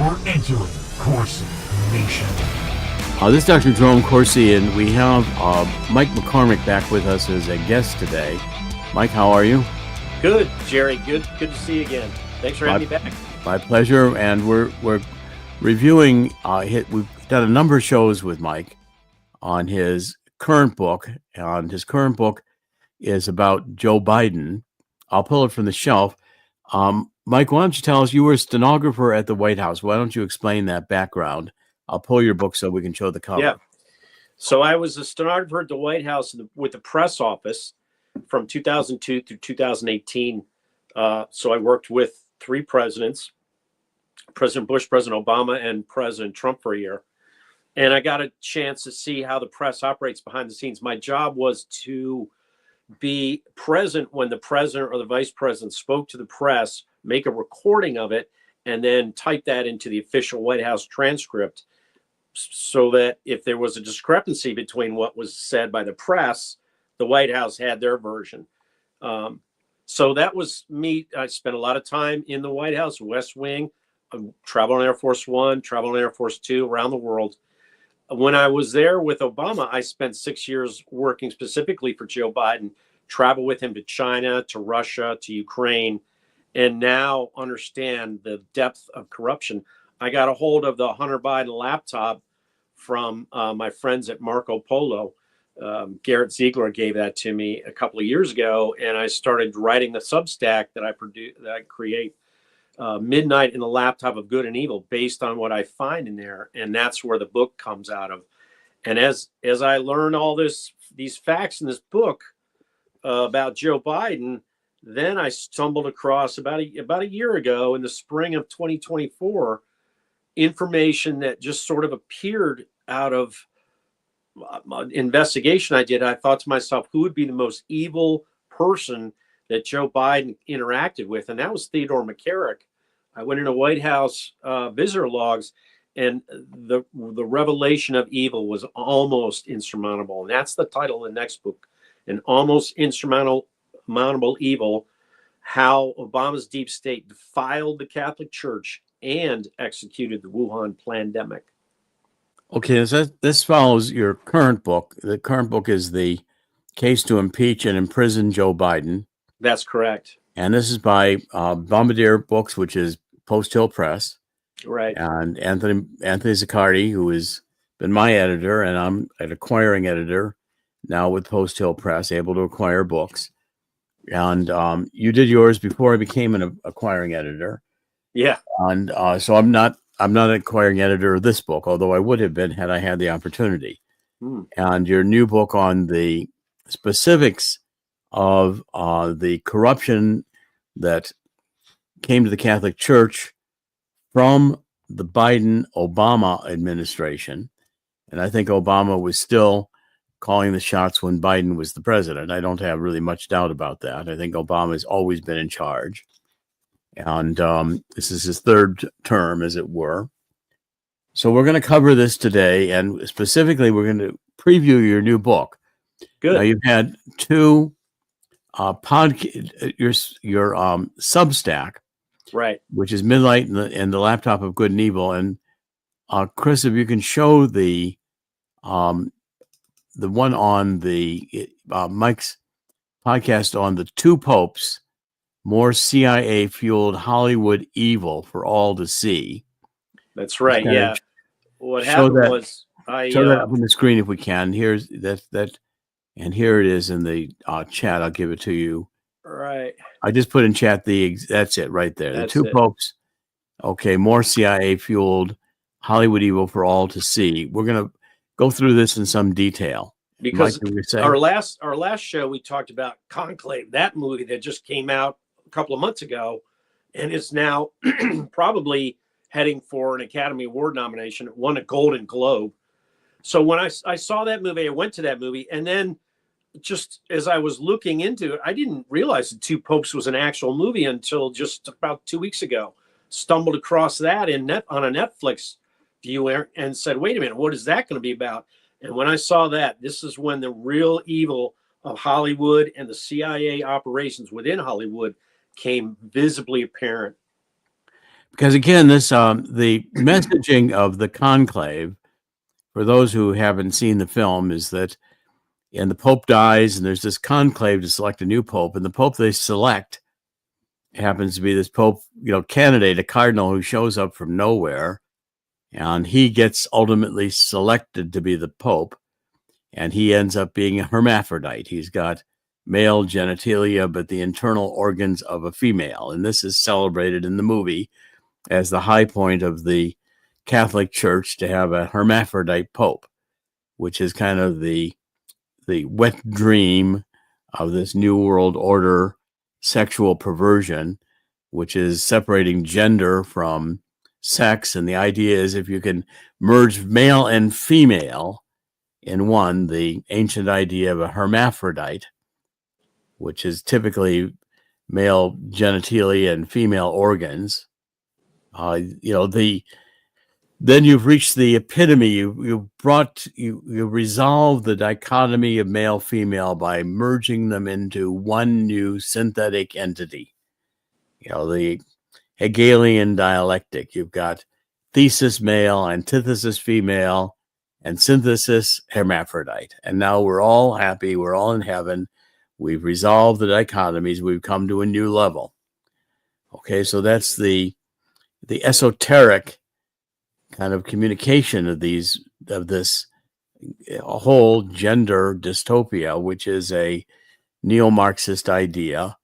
You're entering Corsi Nation. This is Dr. Jerome Corsi, and we have Mike McCormick back with us as a guest today. Mike, how are you? Good, Jerry. Good to see you again. Thanks for having me back. My pleasure. And we're reviewing. We've done a number of shows with Mike on his current book, and his current book is about Joe Biden. I'll pull it from the shelf. Mike, why don't you tell us, you were a stenographer at the White House. Why don't you explain that background? I'll pull your book so we can show the cover. Yeah. So I was a stenographer at the White House with the press office from 2002 through 2018. So I worked with three presidents, President Bush, President Obama, and President Trump for a year. And I got a chance to see how the press operates behind the scenes. My job was to be present when the president or the vice president spoke to the press, make a recording of it, and then type that into the official White House transcript, so that if there was a discrepancy between what was said by the press, the White House had their version. So that was me. I spent a lot of time in the White House, West Wing, traveled on Air Force One, traveled on Air Force Two, around the world. When I was there with Obama, I spent 6 years working specifically for Joe Biden, traveled with him to China, to Russia, to Ukraine, and now understand the depth of corruption. I got a hold of the Hunter Biden laptop from my friends at Marco Polo. Garrett Ziegler gave that to me a couple of years ago, and I started writing the Substack that I create, Midnight in the Laptop of Good and Evil, based on what I find in there, and that's where the book comes out of. And as I learned all these facts in this book about Joe Biden, then I stumbled across about a year ago, in the spring of 2024, information that just sort of appeared out of investigation I did. I thought to myself, who would be the most evil person that Joe Biden interacted with? And that was Theodore McCarrick. I went into White House visitor logs, and the revelation of evil was almost insurmountable. And that's the title of the next book, An Almost Insurmountable Evil: How Obama's Deep State Defiled the Catholic Church and Executed the Wuhan Plandemic. Okay, so this follows your current book. The current book is The Case to Impeach and Imprison Joe Biden. That's correct. And this is by Bombardier Books, which is Post Hill Press. Right. And Anthony Zaccardi, who has been my editor, and I'm an acquiring editor now with Post Hill Press, able to acquire books. And you did yours before I became an acquiring editor. Yeah. And so I'm not an acquiring editor of this book, although I would have been had I had the opportunity. And your new book on the specifics of the corruption that came to the Catholic Church from the Biden-Obama administration. And I think Obama was still calling the shots when Biden was the president. I don't have really much doubt about that. I think Obama has always been in charge. And this is his third term, as it were. So we're going to cover this today, and specifically we're going to preview your new book. Good. Now, you've had two your Substack, right, which is Midnight in the Laptop of Good and Evil. And Chris, if you can show the one on the Mike's podcast on the two popes, more CIA-fueled Hollywood evil for all to see. That's right. Yeah. What happened was show that up on the screen if we can. Here's that, and here it is in the chat. I'll give it to you. Right. I just put in chat that's it right there. That's the two popes. Okay, more CIA-fueled Hollywood evil for all to see. We're gonna go through this in some detail because our last show we talked about Conclave, that movie that just came out a couple of months ago, and is now probably heading for an Academy Award nomination. It won a Golden Globe. So when I saw that movie, I went to that movie, and then just as I was looking into it, I didn't realize The Two Popes was an actual movie until just about 2 weeks ago. Stumbled across that on a Netflix viewer and said, wait a minute, what is that going to be about? And when I saw that, this is when the real evil of Hollywood and the CIA operations within Hollywood came visibly apparent. because again, this the messaging of the conclave, for those who haven't seen the film, is that and the Pope dies, and there's this conclave to select a new Pope, and the Pope they select happens to be this Pope, candidate, a cardinal who shows up from nowhere, and he gets ultimately selected to be the Pope, and he ends up being a hermaphrodite. He's got male genitalia, but the internal organs of a female, and this is celebrated in the movie as the high point of the Catholic Church to have a hermaphrodite Pope, which is kind of the wet dream of this New World Order sexual perversion, which is separating gender from sex. And the idea is if you can merge male and female in one, the ancient idea of a hermaphrodite, which is typically male genitalia and female organs, then you've reached the epitome. You resolve the dichotomy of male female by merging them into one new synthetic entity. The Hegelian dialectic. You've got thesis male, antithesis female, and synthesis hermaphrodite. And now we're all happy. We're all in heaven. We've resolved the dichotomies. We've come to a new level. Okay, so that's the esoteric kind of communication of this whole gender dystopia, which is a neo-Marxist idea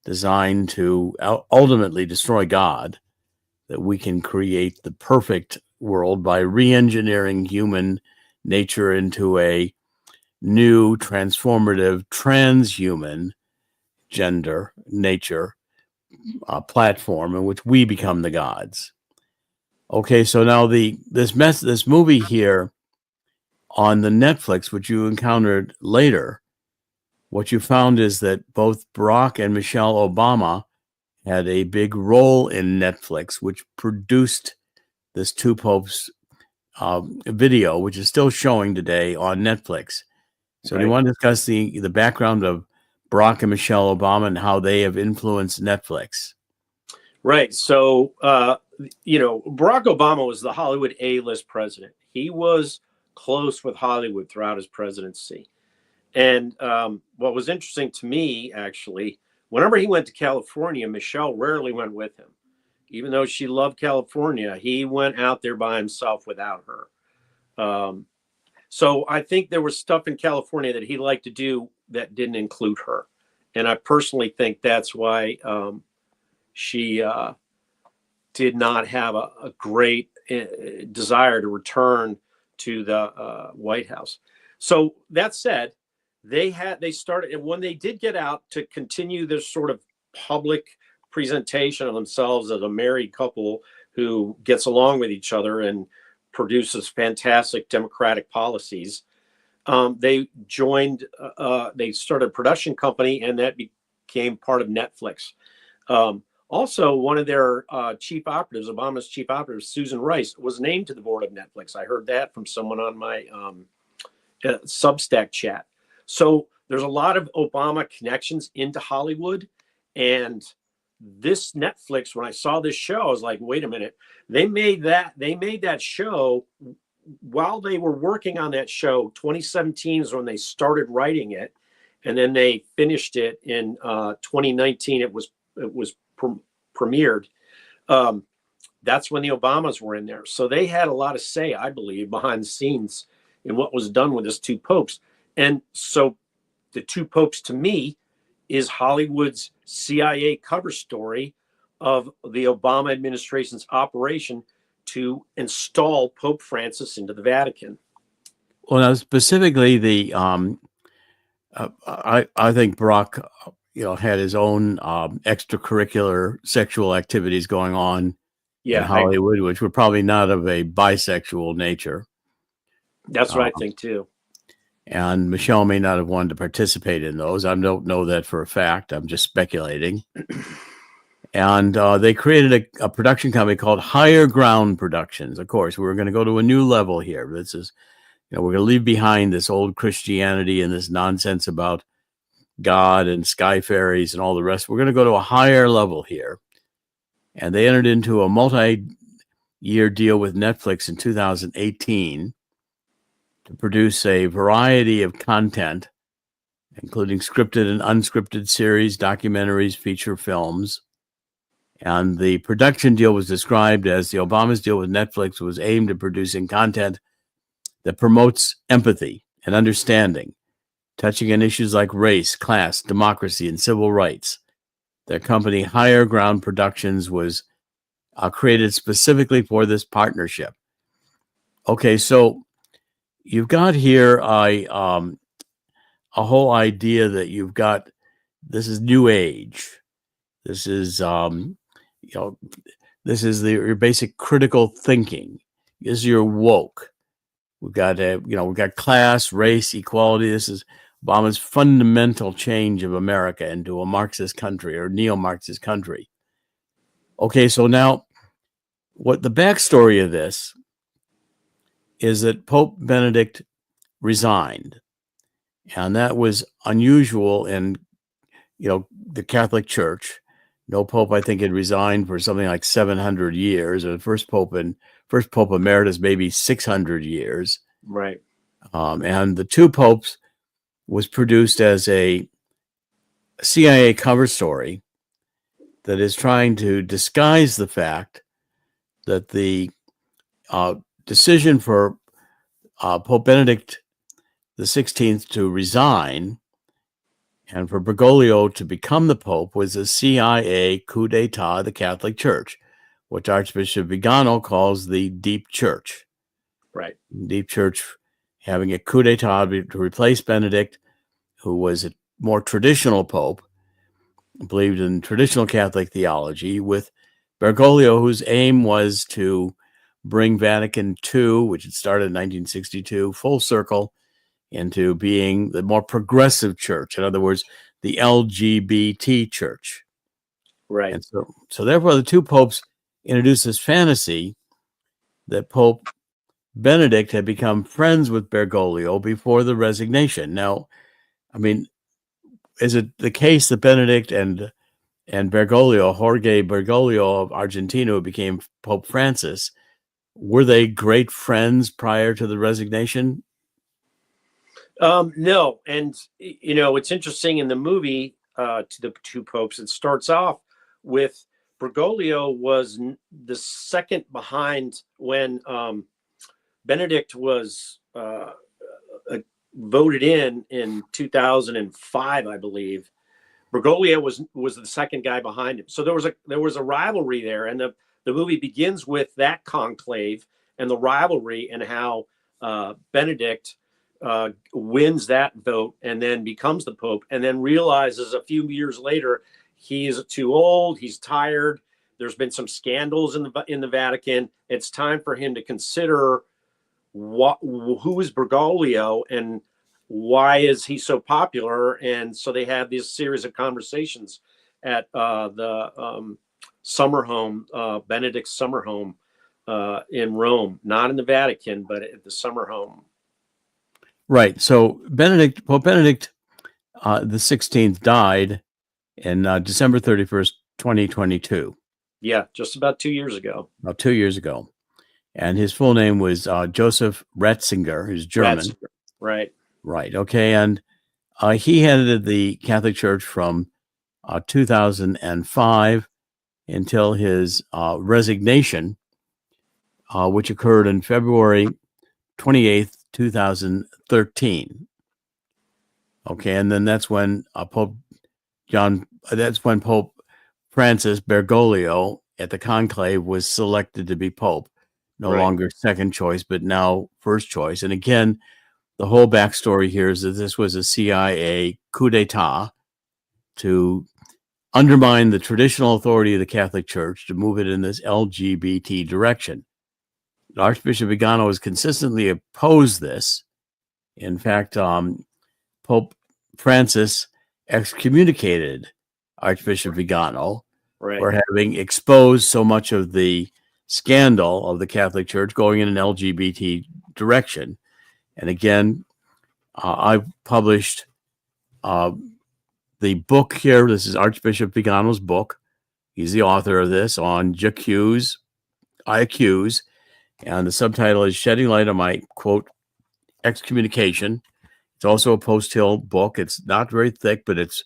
designed to ultimately destroy God, that we can create the perfect world by re-engineering human nature into a new transformative transhuman gender nature platform in which we become the gods. Okay, so now this movie here on the Netflix, which you encountered later, what you found is that both Barack and Michelle Obama had a big role in Netflix, which produced this Two Popes video, which is still showing today on Netflix. So do you want to discuss the background of Barack and Michelle Obama and how they have influenced Netflix? Right. So, Barack Obama was the Hollywood A-list president. He was close with Hollywood throughout his presidency. And what was interesting to me, actually, whenever he went to California, Michelle rarely went with him. Even though she loved California, he went out there by himself without her. So I think there was stuff in California that he liked to do that didn't include her. And I personally think that's why she did not have a great desire to return to the White House. So that said, they started, and when they did get out to continue this sort of public presentation of themselves as a married couple who gets along with each other and produces fantastic democratic policies, they started a production company, and that became part of Netflix. Also, one of their chief operatives, Obama's chief operative, Susan Rice, was named to the board of Netflix. I heard that from someone on my Substack chat. So there's a lot of Obama connections into Hollywood. And this Netflix, when I saw this show, I was like, wait a minute. They made that show while they were working on that show. 2017 is when they started writing it. And then they finished it in 2019. It was premiered. That's when the Obamas were in there. So they had a lot of say, I believe, behind the scenes in what was done with his two popes. And so the Two Popes, to me, is Hollywood's CIA cover story of the Obama administration's operation to install Pope Francis into the Vatican. Well, now specifically, I think Barack, had his own extracurricular sexual activities going on in Hollywood, which were probably not of a bisexual nature. That's what I think too. And Michelle may not have wanted to participate in those. I don't know that for a fact. I'm just speculating. And they created a production company called Higher Ground Productions. Of course, we're going to go to a new level here. This is, we're going to leave behind this old Christianity and this nonsense about God and sky fairies and all the rest. We're going to go to a higher level here. and they entered into a multi-year deal with Netflix in 2018 to produce a variety of content, including scripted and unscripted series, documentaries, feature films. And the production deal was described as the Obama's deal with Netflix was aimed at producing content that promotes empathy and understanding, touching on issues like race, class, democracy, and civil rights. Their company, Higher Ground Productions, was created specifically for this partnership. Okay, so you've got here a whole idea that you've got, this is New Age. This is, this is your basic critical thinking. This is your woke. We've got we've got class, race, equality. This is Obama's fundamental change of America into a Marxist country or neo-Marxist country. Okay, so now what the backstory of this is that Pope Benedict resigned, and that was unusual in the Catholic Church. No pope, I think, had resigned for something like 700 years, or the first pope emeritus maybe 600 years. Right. And the two popes was produced as a CIA cover story that is trying to disguise the fact that the decision for Pope Benedict XVI to resign and for Bergoglio to become the Pope was a CIA coup d'etat of the Catholic Church, which Archbishop Vigano calls the Deep Church. Right. Deep Church having a coup d'etat to replace Benedict, who was a more traditional Pope, believed in traditional Catholic theology, with Bergoglio, whose aim was to bring Vatican II, which had started in 1962, full circle into being the more progressive church. In other words, the LGBT church. Right. And so therefore, the two popes introduced this fantasy that Pope Benedict had become friends with Bergoglio before the resignation. Now, I mean, is it the case that Benedict and Bergoglio, Jorge Bergoglio of Argentina, who became Pope Francis, were they great friends prior to the resignation? No. And, it's interesting in the movie, to the two popes, it starts off with Bergoglio was the second behind when Benedict was voted in 2005, I believe. Bergoglio was the second guy behind him. So there was a rivalry there, and the movie begins with that conclave and the rivalry and how Benedict wins that vote and then becomes the Pope, and then realizes a few years later he's too old, he's tired. There's been some scandals in the Vatican. It's time for him to consider who is Bergoglio and why is he so popular. And so they have this series of conversations at the summer home, Benedict's summer home in Rome, not in the Vatican, but at the summer home. Right. So Pope Benedict the 16th died in December 31st, 2022. Yeah, just about 2 years ago. About 2 years ago. And his full name was Joseph Ratzinger, who's German. Ratzinger. Right. Right. Okay. And he headed the Catholic Church from 2005 until his resignation, which occurred on February 28th, 2013. Okay. And then that's when Pope Francis Bergoglio at the conclave was selected to be Pope. No longer second choice, but now first choice. And again, the whole backstory here is that this was a CIA coup d'etat to undermine the traditional authority of the Catholic Church, to move it in this LGBT direction. Archbishop Vigano has consistently opposed this. In fact, Pope Francis excommunicated Archbishop Vigano for having exposed so much of the scandal of the Catholic Church going in an LGBT direction. And again, I've published the book here. This is Archbishop Vigano's book, He's the author of this on J'accuse, I Accuse, and the subtitle is Shedding Light on My, quote, excommunication. It's also a post-Hill book. It's not very thick, but it's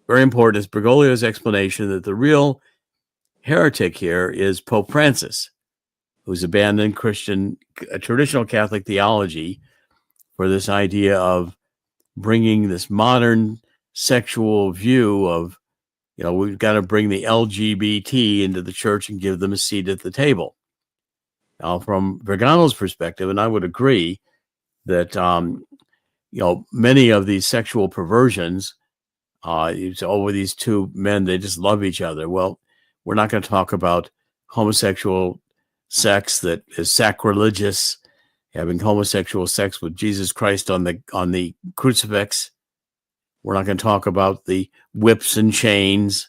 very important. It's Bergoglio's explanation that the real heretic here is Pope Francis, who's abandoned traditional Catholic theology for this idea of bringing this modern sexual view of, we've got to bring the LGBT into the church and give them a seat at the table. Now, from Vergano's perspective, and I would agree that, many of these sexual perversions, with these two men, they just love each other. Well, we're not going to talk about homosexual sex that is sacrilegious, having homosexual sex with Jesus Christ on the crucifix. We're not going to talk about the whips and chains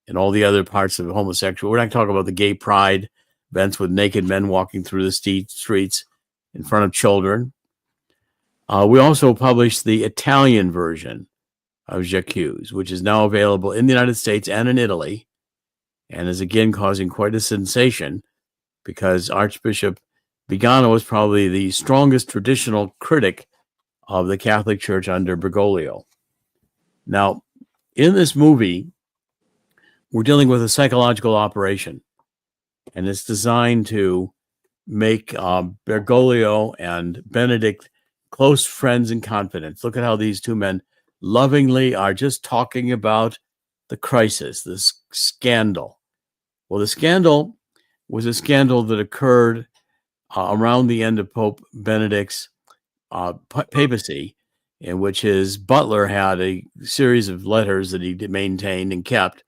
and all the other parts of homosexual. We're not going to talk about the gay pride events with naked men walking through the streets in front of children. We also published the Italian version of J'accuse, which is now available in the United States and in Italy, and is again causing quite a sensation because Archbishop Vigano is probably the strongest traditional critic of the Catholic Church under Bergoglio. Now, in this movie, we're dealing with a psychological operation, and it's designed to make Bergoglio and Benedict close friends and confidants. Look at how these two men lovingly are just talking about the crisis, this scandal. Well, the scandal was a scandal that occurred around the end of Pope Benedict's papacy, in which his butler had a series of letters that he maintained and kept,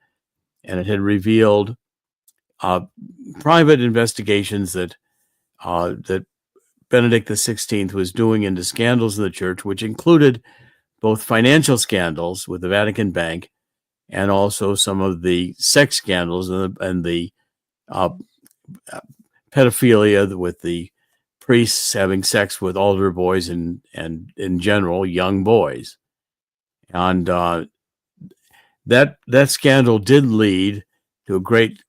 and it had revealed private investigations that Benedict XVI was doing into scandals in the church, which included both financial scandals with the Vatican Bank and also some of the sex scandals and the pedophilia with the priests having sex with altar boys and in general young boys. And that scandal did lead to a great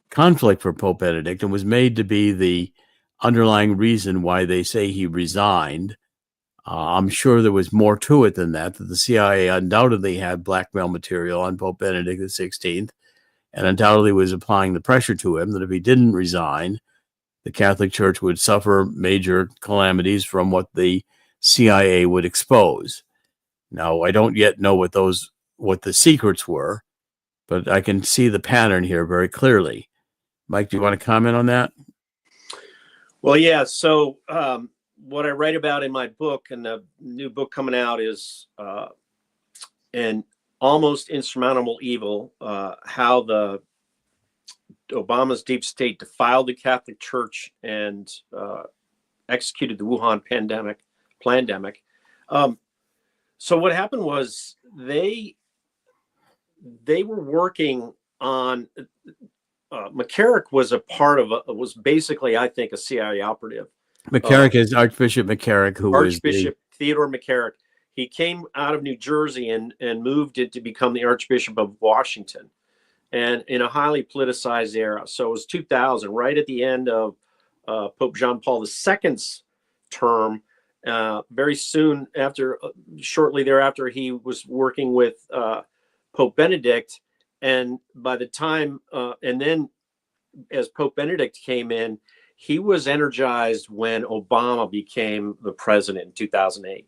conflict for Pope Benedict and was made to be the underlying reason why they say he resigned. I'm sure there was more to it than that the CIA undoubtedly had blackmail material on Pope Benedict XVI and undoubtedly was applying the pressure to him that if he didn't resign, the Catholic Church would suffer major calamities from what the CIA would expose. Now, I don't yet know what the secrets were, but I can see the pattern here very clearly. Mike, do you want to comment on that? Well, yeah. So what I write about in my book, and the new book coming out, is an almost insurmountable evil, how the Obama's deep state defiled the Catholic Church and executed the Wuhan pandemic. So what happened was they were working on. McCarrick was was basically, I think, a CIA operative. McCarrick is Archbishop McCarrick, who was Archbishop Theodore McCarrick. He came out of New Jersey and moved it to become the Archbishop of Washington, and in a highly politicized era. So it was 2000, right at the end of Pope John Paul II's term. Very soon after, shortly thereafter, he was working with Pope Benedict. And by the time, and then as Pope Benedict came in, he was energized when Obama became the president in 2008.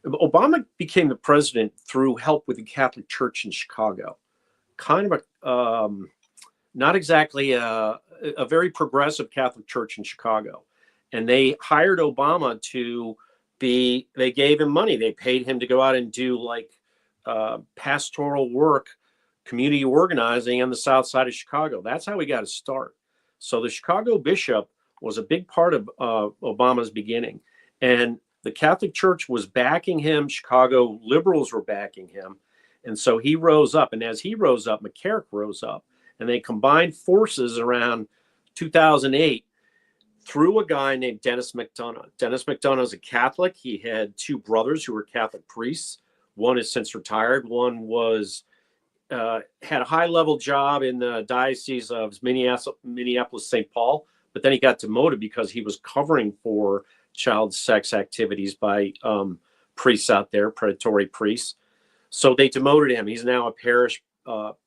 Obama became the president through help with the Catholic Church in Chicago. Kind of not exactly a very progressive Catholic church in Chicago. And they hired Obama they gave him money. They paid him to go out and do pastoral work, community organizing on the south side of Chicago. That's how he got his start. So the Chicago bishop was a big part of Obama's beginning. And the Catholic Church was backing him. Chicago liberals were backing him. And so he rose up. And as he rose up, McCarrick rose up. And they combined forces around 2008 through a guy named Dennis McDonough. Dennis McDonough is a Catholic. He had two brothers who were Catholic priests. One is since retired. One was had a high-level job in the Diocese of Minneapolis, St. Paul, but then he got demoted because he was covering for child sex activities by priests out there, predatory priests. So they demoted him. He's now a parish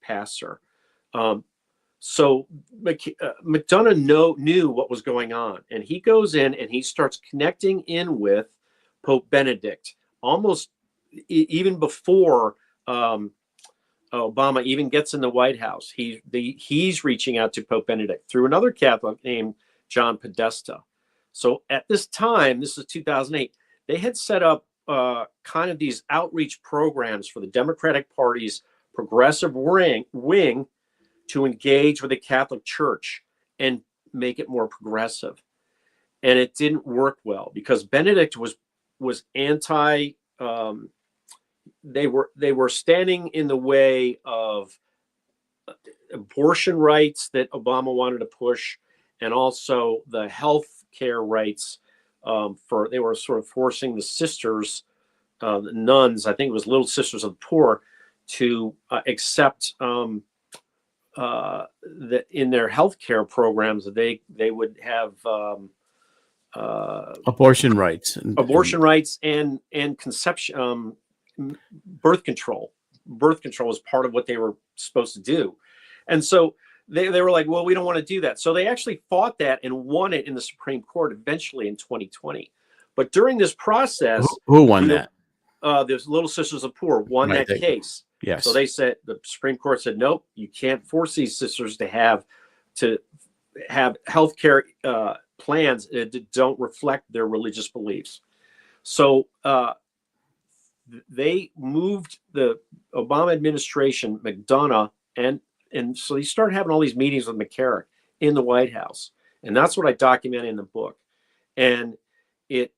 pastor. So McDonough knew what was going on, and he goes in and he starts connecting in with Pope Benedict almost even before Obama even gets in the White House. He's reaching out to Pope Benedict through another Catholic named John Podesta. So at this time, this is 2008, they had set up kind of these outreach programs for the Democratic Party's progressive wing to engage with the Catholic Church and make it more progressive. And it didn't work well because Benedict was anti. They were standing in the way of abortion rights that Obama wanted to push, and also the health care rights. They were sort of forcing the sisters, the nuns, I think it was Little Sisters of the Poor, to accept that in their health care programs that they would have abortion rights, and conception, birth control. Birth control was part of what they were supposed to do, and so they were like, well, we don't want to do that. So they actually fought that and won it in the Supreme Court eventually in 2020. But during this process, who won that? There's Little Sisters of the Poor won that case. Yes. So they said, the Supreme Court said, nope, you can't force these sisters to have healthcare plans that don't reflect their religious beliefs. So they moved the Obama administration, McDonough, and so he started having all these meetings with McCarrick in the White House. And that's what I document in the book. And it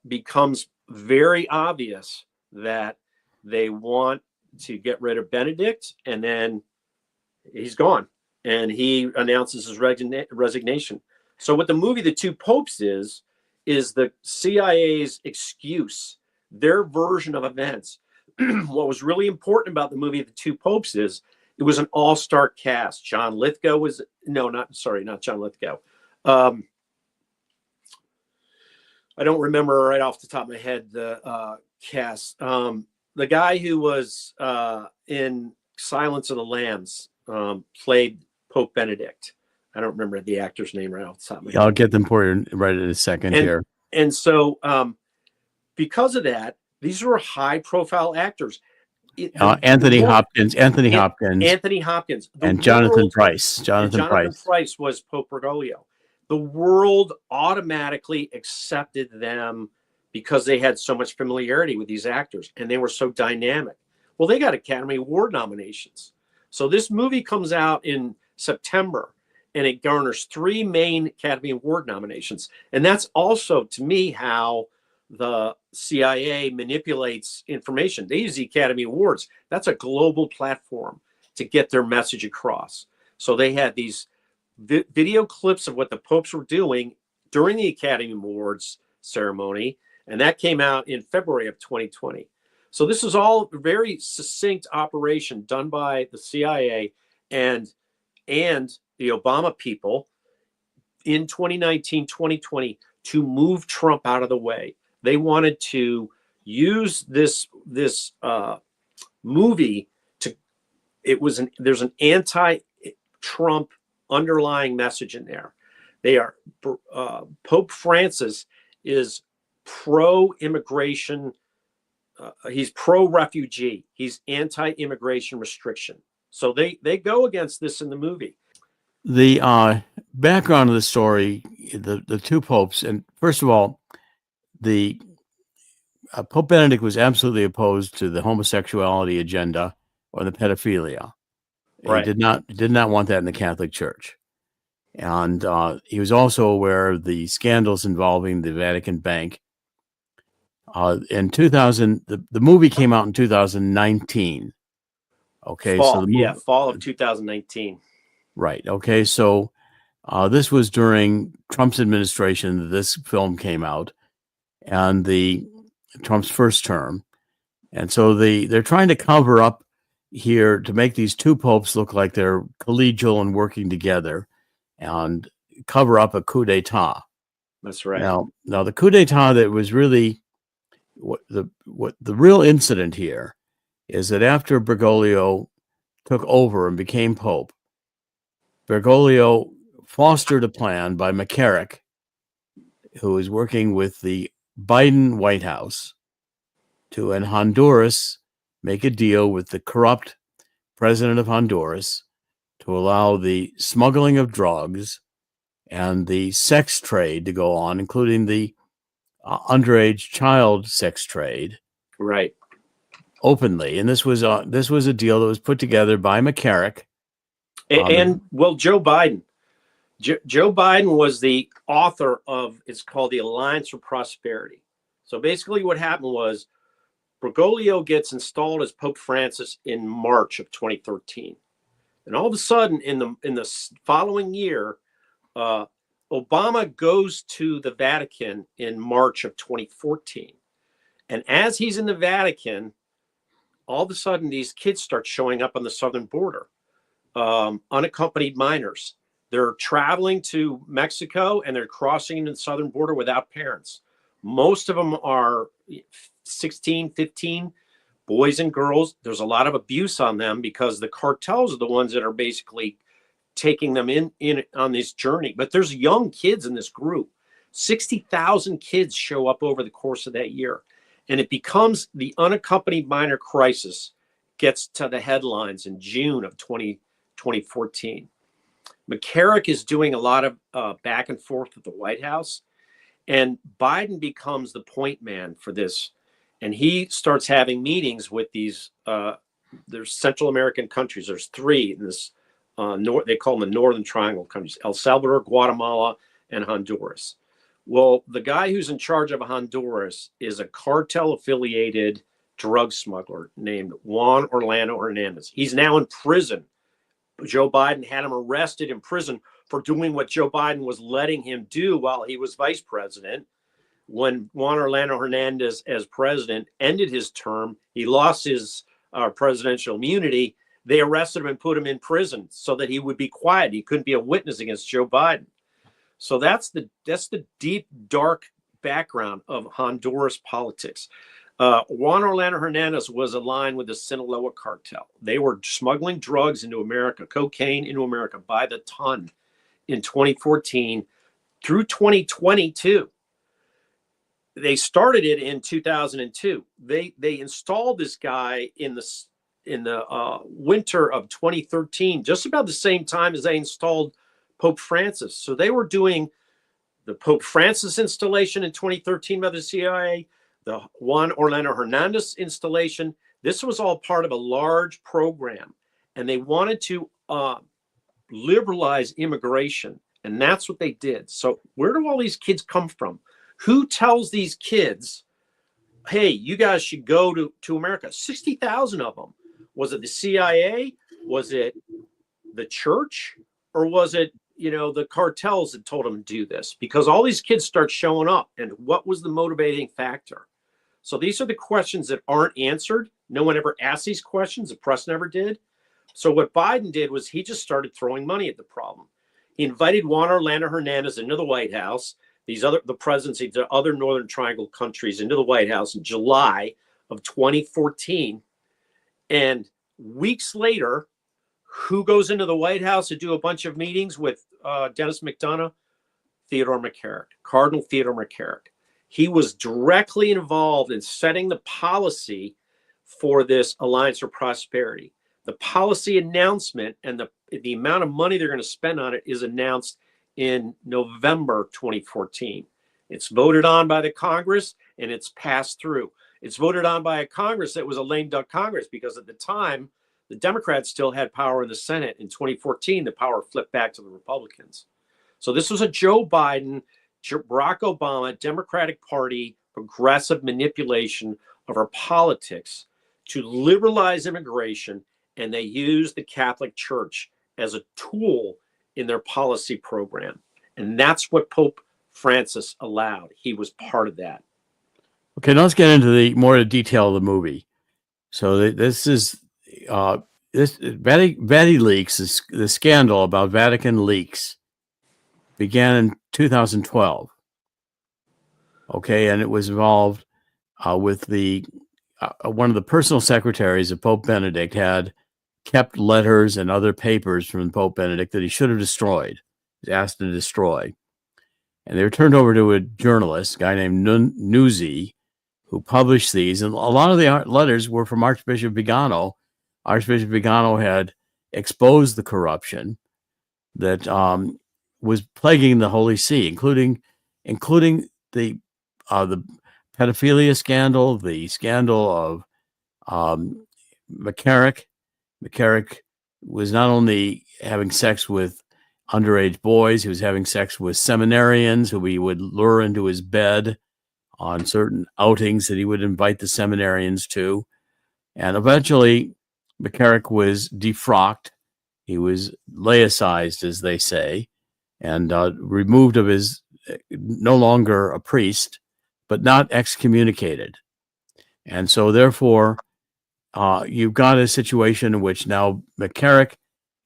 becomes very obvious that they want to get rid of Benedict, and then he's gone. And he announces his resignation. So what the movie The Two Popes is the CIA's excuse, their version of events. What was really important about the movie The Two Popes is it was an all-star cast. John Lithgow was not John Lithgow. I don't remember right off the top of my head the cast. The guy who was in Silence of the Lambs played Pope Benedict. I don't remember the actor's name right off the top of my head. I'll get them for you right in a second here. And so because of that, these were high-profile actors. Anthony Hopkins, and Jonathan Price. Jonathan Price was Pope Bergoglio. The world automatically accepted them because they had so much familiarity with these actors and they were so dynamic. Well, they got Academy Award nominations. So this movie comes out in September and it garners 3 main Academy Award nominations. And that's also, to me, how the CIA manipulates information. They use the Academy Awards. That's a global platform to get their message across. So they had these video clips of what the popes were doing during the Academy Awards ceremony, and that came out in February of 2020. So this is all a very succinct operation done by the CIA and the Obama people in 2019, 2020 to move Trump out of the way. They wanted to use this movie to. There's an anti-Trump underlying message in there. They are Pope Francis is pro-immigration. He's pro-refugee. He's anti-immigration restriction. So they go against this in the movie. The background of the story, the two popes, and first of all, the Pope Benedict was absolutely opposed to the homosexuality agenda or the pedophilia. Right. He did not want that in the Catholic Church. And he was also aware of the scandals involving the Vatican Bank. In 2000, the movie came out in 2019. Okay, fall of 2019. Right. Okay, so this was during Trump's administration that this film came out, and Trump's first term, and so they're trying to cover up here to make these two popes look like they're collegial and working together and cover up a coup d'etat. That's right. Now the coup d'etat that was really what the real incident here is that after Bergoglio took over and became Pope, Bergoglio fostered a plan by McCarrick, who was working with the Biden White House, to, in Honduras, make a deal with the corrupt president of Honduras to allow the smuggling of drugs and the sex trade to go on, including the underage child sex trade, right, openly. And this was a deal that was put together by McCarrick. And Joe Biden. Joe Biden was the author of, it's called the Alliance for Prosperity. So basically what happened was Bergoglio gets installed as Pope Francis in March of 2013. And all of a sudden in the following year, Obama goes to the Vatican in March of 2014. And as he's in the Vatican, all of a sudden these kids start showing up on the southern border, unaccompanied minors. They're traveling to Mexico and they're crossing into the southern border without parents. Most of them are 16, 15, boys and girls. There's a lot of abuse on them because the cartels are the ones that are basically taking them in on this journey. But there's young kids in this group. 60,000 kids show up over the course of that year. And it becomes the unaccompanied minor crisis, gets to the headlines in June of 2014. McCarrick is doing a lot of back and forth with the White House, and Biden becomes the point man for this. And he starts having meetings with these, there's Central American countries. There's three in this, they call them the Northern Triangle countries, El Salvador, Guatemala, and Honduras. Well, the guy who's in charge of Honduras is a cartel-affiliated drug smuggler named Juan Orlando Hernandez. He's now in prison. Joe Biden had him arrested in prison for doing what Joe Biden was letting him do while he was vice president. When Juan Orlando Hernandez, as president, ended his term, he lost his presidential immunity. They arrested him and put him in prison so that he would be quiet. He couldn't be a witness against Joe Biden. So that's the deep, dark background of Honduras politics. Juan Orlando Hernandez was aligned with the Sinaloa cartel. They were smuggling drugs into America, cocaine into America by the ton in 2014 through 2022. They started it in 2002. They installed this guy in the winter of 2013, just about the same time as they installed Pope Francis. So they were doing the Pope Francis installation in 2013 by the CIA, the Juan Orlando Hernandez installation. This was all part of a large program, and they wanted to liberalize immigration, and that's what they did. So where do all these kids come from? Who tells these kids, hey, you guys should go to America? 60,000 of them. Was it the CIA? Was it the church? Or was it, the cartels that told them to do this? Because all these kids start showing up. And what was the motivating factor? So these are the questions that aren't answered. No one ever asked these questions. The press never did. So what Biden did was he just started throwing money at the problem. He invited Juan Orlando Hernandez into the White House, the presidents of the other Northern Triangle countries into the White House in July of 2014. And weeks later, who goes into the White House to do a bunch of meetings with Dennis McDonough? Theodore McCarrick, Cardinal Theodore McCarrick. He was directly involved in setting the policy for this Alliance for Prosperity. The policy announcement and the amount of money they're going to spend on it is announced in November 2014. It's voted on by the Congress and it's passed through. It's voted on by a Congress that was a lame duck Congress because at the time, the Democrats still had power in the Senate. In 2014, the power flipped back to the Republicans. So this was a Joe Biden, Barack Obama, Democratic Party, progressive manipulation of our politics to liberalize immigration, and they used the Catholic Church as a tool in their policy program. And that's what Pope Francis allowed. He was part of that. Okay, now let's get into the more detail of the movie. So this is this VatiLeaks, the scandal about Vatican leaks, began in 2012. Okay, and it was involved with the one of the personal secretaries of Pope Benedict had kept letters and other papers from Pope Benedict that he should have destroyed. He was asked to destroy, and they were turned over to a journalist, a guy named Nuzzi, who published these. And a lot of the letters were from Archbishop Vigano. Archbishop Vigano had exposed the corruption that was plaguing the Holy See, including the pedophilia scandal, the scandal of McCarrick. McCarrick was not only having sex with underage boys, he was having sex with seminarians who he would lure into his bed on certain outings that he would invite the seminarians to. And eventually, McCarrick was defrocked. He was laicized, as they say, and removed of his, no longer a priest, but not excommunicated. And so, therefore, you've got a situation in which now McCarrick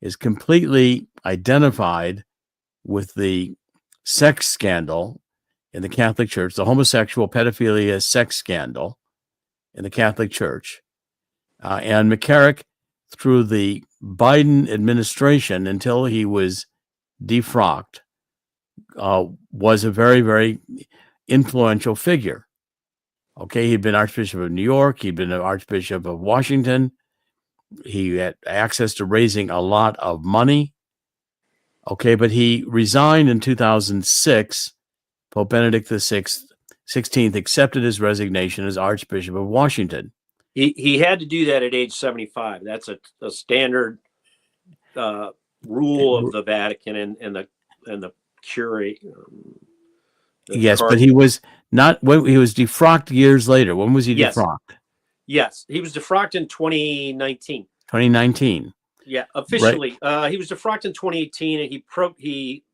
is completely identified with the sex scandal in the Catholic Church, the homosexual pedophilia sex scandal in the Catholic Church. And McCarrick, through the Biden administration, until he was defrocked, was a very, very influential figure. Okay, he'd been Archbishop of New York. He'd been an Archbishop of Washington. He had access to raising a lot of money. Okay, but he resigned in 2006. Pope Benedict XVI accepted his resignation as Archbishop of Washington. He had to do that at age 75. That's a standard rule of the Vatican and the curate. Yes, but he was not, when he was defrocked years later. When was he defrocked? Yes, he was defrocked in 2019. 2019. Yeah, officially. Right. He was defrocked in 2018, and he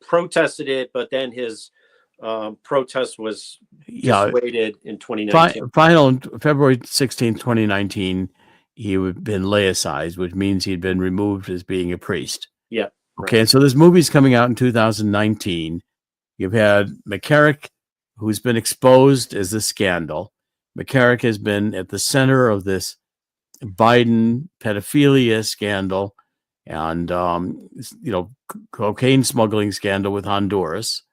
protested it, but then his protest was dissuaded in 2019. Final February 16, 2019, he had been laicized, which means he'd been removed as being a priest. Yeah. Okay, and so this movie's coming out in 2019. You've had McCarrick, who's been exposed as the scandal. McCarrick has been at the center of this Biden pedophilia scandal and, cocaine smuggling scandal with Honduras.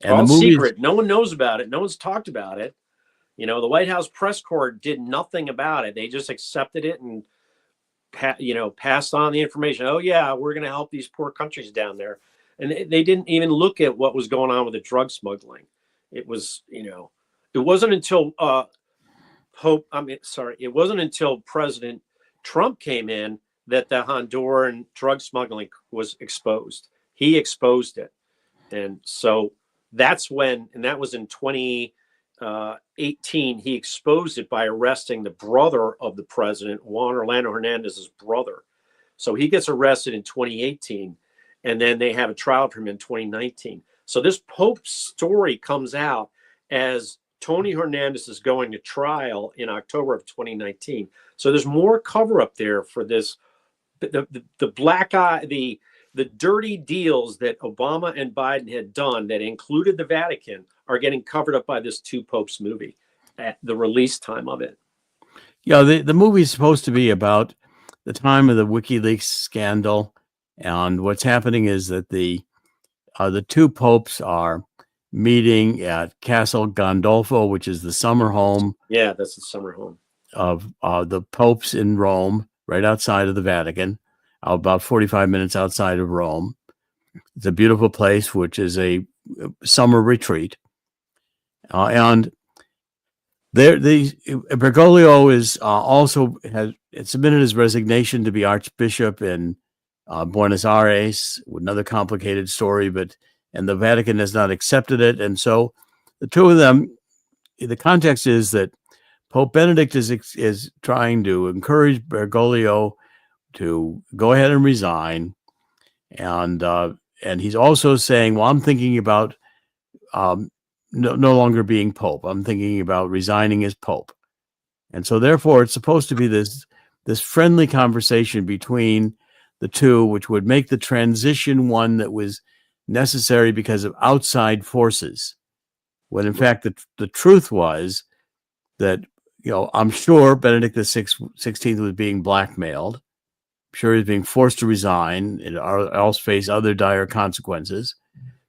And all secret. No one knows about it. No one's talked about it. You know, the White House press corps did nothing about it. They just accepted it and, passed on the information. Oh, yeah, we're going to help these poor countries down there. And they didn't even look at what was going on with the drug smuggling. It was, it wasn't until it wasn't until President Trump came in that the Honduran drug smuggling was exposed. He exposed it. And so that's when, and that was in 2018, he exposed it by arresting the brother of the president, Juan Orlando Hernandez's brother. So he gets arrested in 2018. And then they have a trial for him in 2019. So this Pope story comes out as Tony Hernandez is going to trial in October of 2019. So there's more cover up there for this, the black eye, the dirty deals that Obama and Biden had done that included the Vatican are getting covered up by this Two Popes movie at the release time of it. Yeah, the movie is supposed to be about the time of the WikiLeaks scandal. And what's happening is that the two popes are meeting at Castle Gandolfo, which is the summer home. Yeah, that's the summer home of the popes in Rome, right outside of the Vatican, about 45 minutes outside of Rome. It's a beautiful place, which is a summer retreat. And Bergoglio is also has submitted his resignation to be Archbishop in Buenos Aires, another complicated story, and the Vatican has not accepted it. And so the two of them, the context is that Pope Benedict is trying to encourage Bergoglio to go ahead and resign. And he's also saying, well, I'm thinking about no longer being Pope. I'm thinking about resigning as Pope. And so therefore it's supposed to be this this friendly conversation between the two, which would make the transition one that was necessary because of outside forces. When in fact, the truth was that, I'm sure Benedict XVI was being blackmailed. I'm sure he was being forced to resign or else face other dire consequences.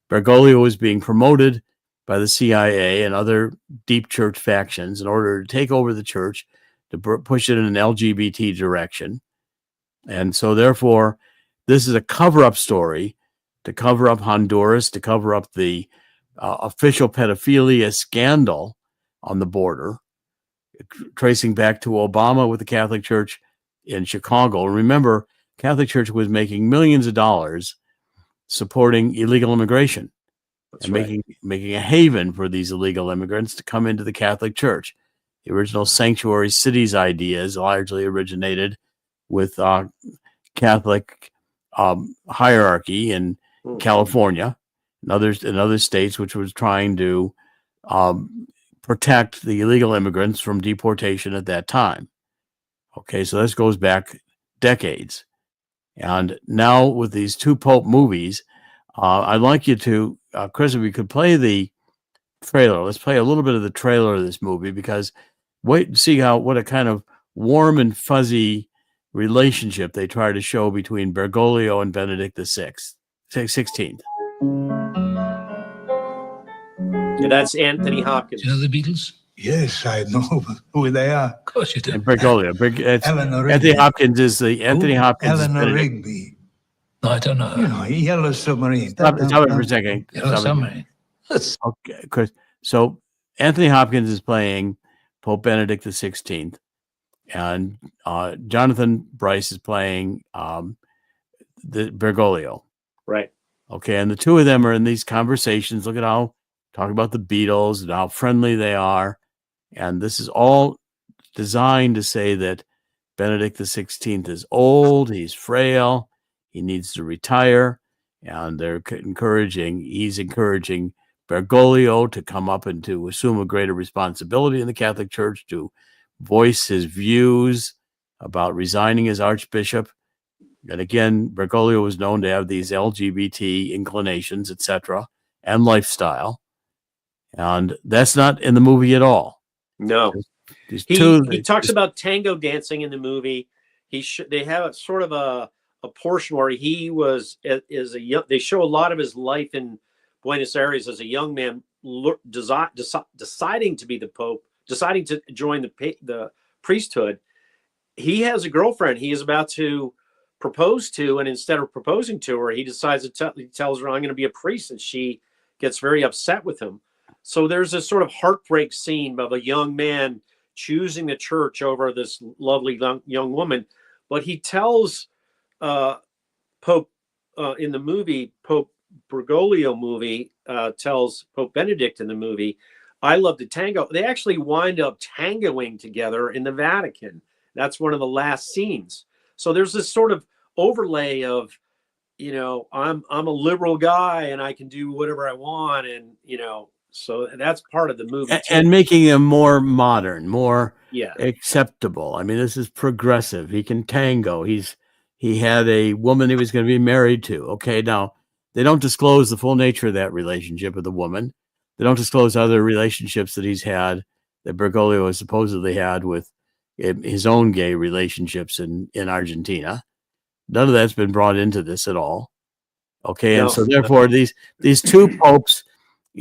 Bergoglio was being promoted by the CIA and other deep church factions in order to take over the church, to push it in an LGBT direction. And so therefore, this is a cover-up story to cover up Honduras, to cover up the official pedophilia scandal on the border, tracing back to Obama with the Catholic Church in Chicago. Remember, Catholic Church was making millions of dollars supporting illegal immigration. That's and right. making a haven for these illegal immigrants to come into the Catholic Church. The original sanctuary cities ideas largely originated with Catholic hierarchy in California and other states, which was trying to protect the illegal immigrants from deportation at that time. Okay, so this goes back decades. And now with these two Pope movies, I'd like you to, Chris, if we could play the trailer. Let's play a little bit of the trailer of this movie, because wait and see what a kind of warm and fuzzy relationship they try to show between Bergoglio and Benedict XVI. Yeah, that's Anthony Hopkins. Do you know the Beatles? Yes, I know who they are. Of course you do. And Bergoglio. Eleanor Anthony Rigby. Hopkins is the Anthony Who? Hopkins. Eleanor Rigby. No, I don't know. You know, Yellow Submarine. Stop it for a second. Yellow Submarine. That's Okay, Chris. So Anthony Hopkins is playing Pope Benedict XVI, and Jonathan Bryce is playing the Bergoglio. Right. Okay, and the two of them are in these conversations. Look at how talking about the Beatles and how friendly they are, and this is all designed to say that Benedict XVI is old, he's frail, he needs to retire, and he's encouraging Bergoglio to come up and to assume a greater responsibility in the Catholic Church, to voice his views about resigning as archbishop. And again, Bergoglio was known to have these LGBT inclinations, etc., and lifestyle. And that's not in the movie at all. No. He talks about tango dancing in the movie. They have a sort of a portion where he was as a young. They show a lot of his life in Buenos Aires as a young man, deciding to be the Pope, deciding to join the priesthood. He has a girlfriend he is about to propose to, and instead of proposing to her, he decides to he tells her, "I'm going to be a priest," and she gets very upset with him. So there's this sort of heartbreak scene of a young man choosing the church over this lovely young woman. But he tells Pope in the movie, Pope Bergoglio movie, tells Pope Benedict in the movie, "I love to tango." They actually wind up tangoing together in the Vatican. That's one of the last scenes. So there's this sort of overlay of, I'm a liberal guy and I can do whatever I want, and so that's part of the movie too. And making him more modern, more Yeah. acceptable. I mean, this is progressive. He can tango. He had a woman he was going to be married to. Okay, now they don't disclose the full nature of that relationship with the woman. They don't disclose other relationships that he's had, that Bergoglio has supposedly had with his own gay relationships in Argentina. None of that's been brought into this at all. Okay, No. and so therefore these two popes,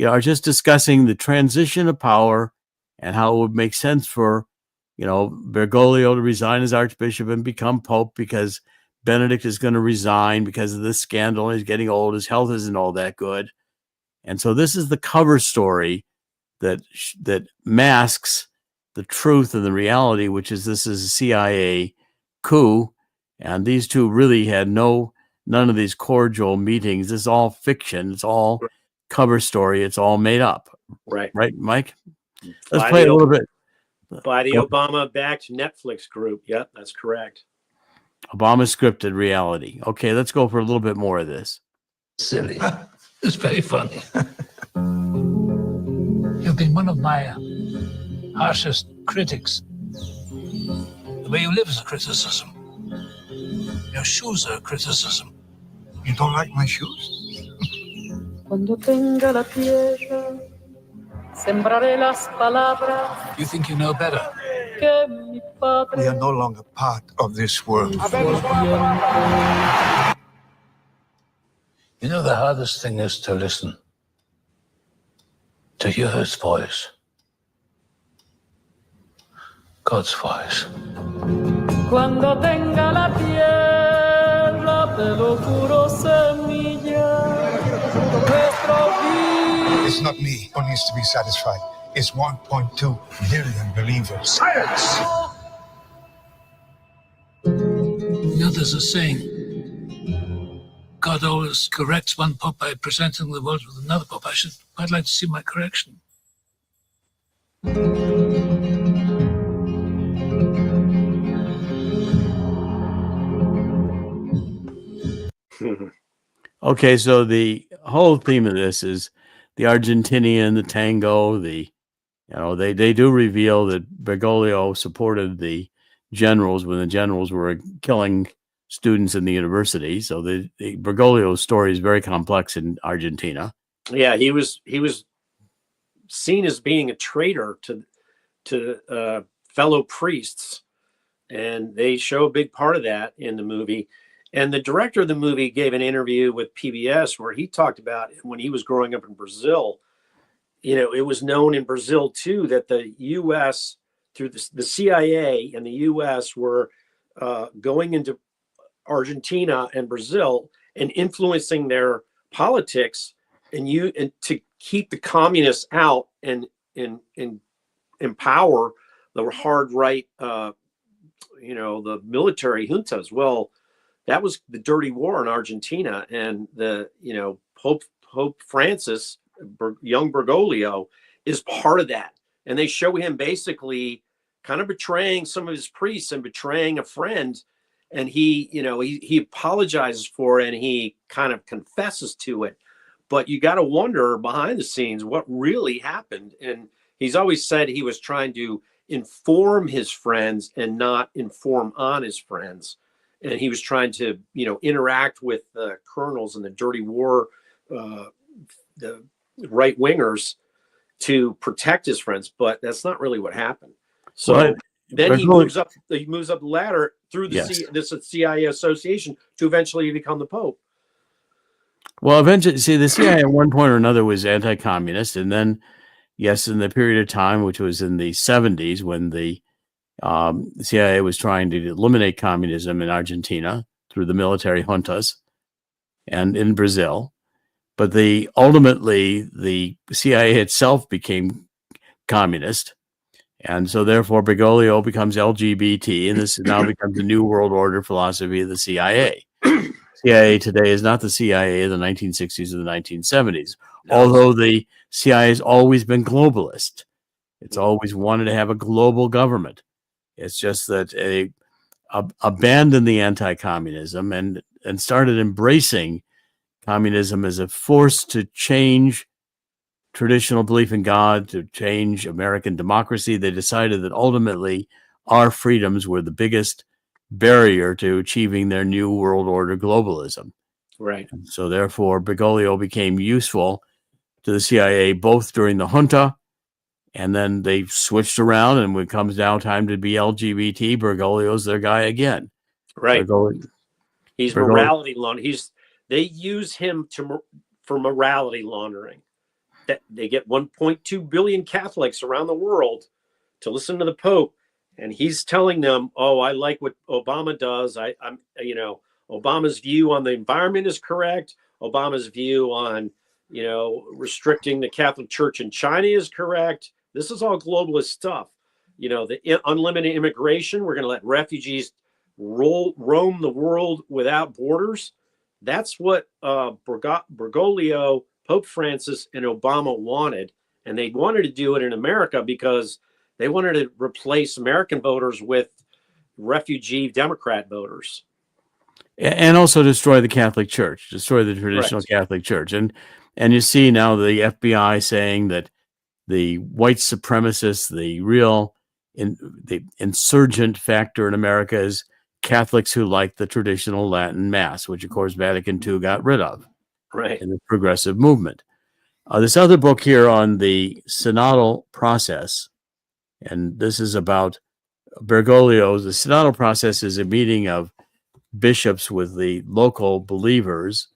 are just discussing the transition of power and how it would make sense for, Bergoglio to resign as archbishop and become pope, because Benedict is going to resign because of this scandal. He's getting old. His health isn't all that good. And so this is the cover story that masks the truth and the reality, which is this is a CIA coup. And these two really had none of these cordial meetings. This is all fiction. It's all cover story. It's all made up. Right, Mike? Let's play a little bit. By the Obama-backed Netflix group. Yep, that's correct. Obama scripted reality. Okay, let's go for a little bit more of this. silly. It's very funny. You've been one of my harshest critics. The way you live is a criticism. Your shoes are a criticism. You don't like my shoes? Cuando tenga la tierra, sembraré las palabras You think you know better. que mi padre. We are no longer part of this world. You know, the hardest thing is to listen, to hear his voice, God's voice. Cuando tenga la tierra, te lo juro, semilla, nuestro fin. It's not me who needs to be satisfied. It's 1.2 billion believers. Silence! You know, there's a saying, God always corrects one pope by presenting the world with another pope. I should quite like to see my correction. Okay, so the whole theme of this is the Argentinian, the tango, they do reveal that Bergoglio supported the generals when the generals were killing students in the university. So the Bergoglio story is very complex in Argentina. Yeah, he was seen as being a traitor to fellow priests, and they show a big part of that in the movie. And the director of the movie gave an interview with PBS where he talked about when he was growing up in Brazil. You know, it was known in Brazil too that the U.S. through the CIA and the U.S. were going into Argentina and Brazil and influencing their politics and to keep the communists out and empower the hard right, the military juntas. Well, that was the dirty war in Argentina, and Pope Francis, young Bergoglio, is part of that. And they show him basically kind of betraying some of his priests and betraying a friend. And he apologizes for it and he kind of confesses to it. But you got to wonder behind the scenes what really happened. And he's always said he was trying to inform his friends and not inform on his friends. And he was trying to, interact with the colonels and the dirty war, the right wingers, to protect his friends. But that's not really what happened. So then he moves up the ladder through this CIA association to eventually become the Pope. Well, eventually, see, the CIA at one point or another was anti-communist, and then, yes, in the period of time, which was in the 70s, when the CIA was trying to eliminate communism in Argentina through the military juntas and in Brazil. But ultimately, the CIA itself became communist. And so therefore, Bergoglio becomes LGBT, and this now becomes the New World Order philosophy of the CIA. CIA today is not the CIA of the 1960s or the 1970s, although the CIA has always been globalist. It's always wanted to have a global government. It's just that they abandoned the anti-communism and started embracing communism as a force to change traditional belief in God, to change American democracy. They decided that ultimately our freedoms were the biggest barrier to achieving their new world order globalism. Right. And so therefore, Bergoglio became useful to the CIA both during the junta, and then they switched around, and when it comes down time to be LGBT, Bergoglio's their guy again. Right. He's morality laundering. They use him for morality laundering. That they get 1.2 billion Catholics around the world to listen to the Pope, and he's telling them, "Oh, I like what Obama does. Obama's view on the environment is correct. Obama's view on, restricting the Catholic Church in China is correct. This is all globalist stuff. The unlimited immigration. We're going to let refugees roam the world without borders. That's what Bergoglio, Pope Francis, and Obama wanted. And they wanted to do it in America because they wanted to replace American voters with refugee Democrat voters. And also destroy the Catholic Church, destroy the traditional Catholic Church. And you see now the FBI saying that the white supremacists, the real the insurgent factor in America is Catholics who like the traditional Latin Mass, which of course Vatican II got rid of Right. in the progressive movement. This other book here on the synodal process, and this is about Bergoglio's. The synodal process is a meeting of bishops with the local believers,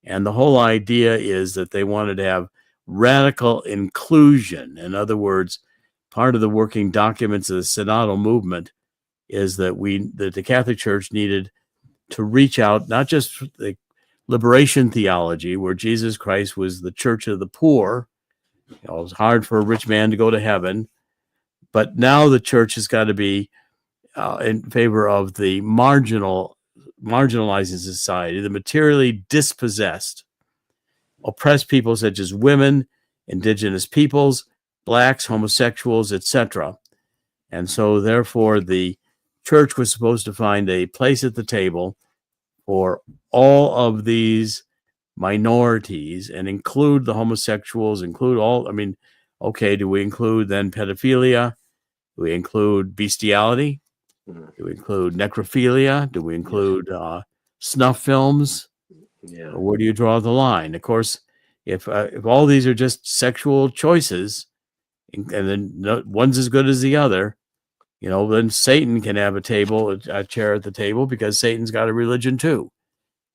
and the whole idea is that they wanted to have radical inclusion. In other words, part of the working documents of the synodal movement is that the Catholic Church needed to reach out, not just for the liberation theology, where Jesus Christ was the church of the poor. It was hard for a rich man to go to heaven, but now the church has got to be in favor of the marginalizing society, the materially dispossessed, oppressed people such as women, indigenous peoples, blacks, homosexuals, etc. And so therefore the church was supposed to find a place at the table for all of these minorities and include the homosexuals, include all, okay, do we include then pedophilia? Do we include bestiality? Do we include necrophilia? Do we include snuff films? Yeah. Or where do you draw the line? Of course, if all these are just sexual choices, and then one's as good as the other, then Satan can have a chair at the table, because Satan's got a religion too.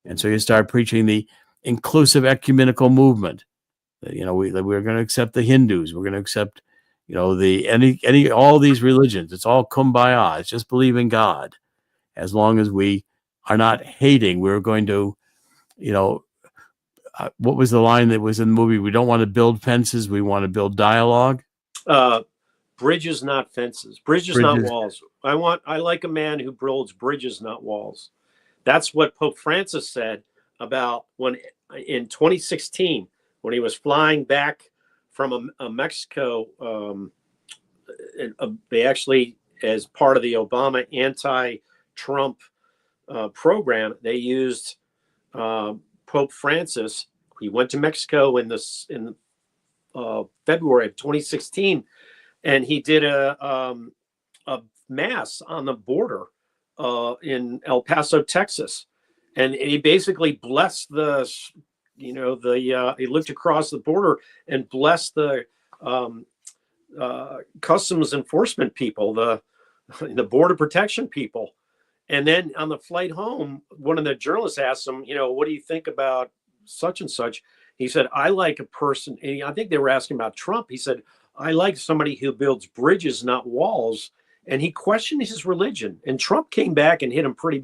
And so you start preaching the inclusive ecumenical movement. We're going to accept the Hindus. We're going to accept, all these religions. It's all kumbaya. It's just believe in God. As long as we are not hating, we're going to, what was the line that was in the movie? We don't want to build fences. We want to build dialogue. Bridges, not fences. Bridges, not walls. I like a man who builds bridges, not walls. That's what Pope Francis said about when in 2016, when he was flying back from Mexico. They actually, as part of the Obama anti-Trump program, they used Pope Francis. He went to Mexico in February of 2016. And he did a mass on the border in El Paso, Texas, and he basically blessed he looked across the border and blessed the customs enforcement people, the border protection people. And then on the flight home, one of the journalists asked him, what do you think about such and such? He said, I like a person. And I think they were asking about Trump. He said, I like somebody who builds bridges, not walls. And he questioned his religion. And Trump came back and hit him pretty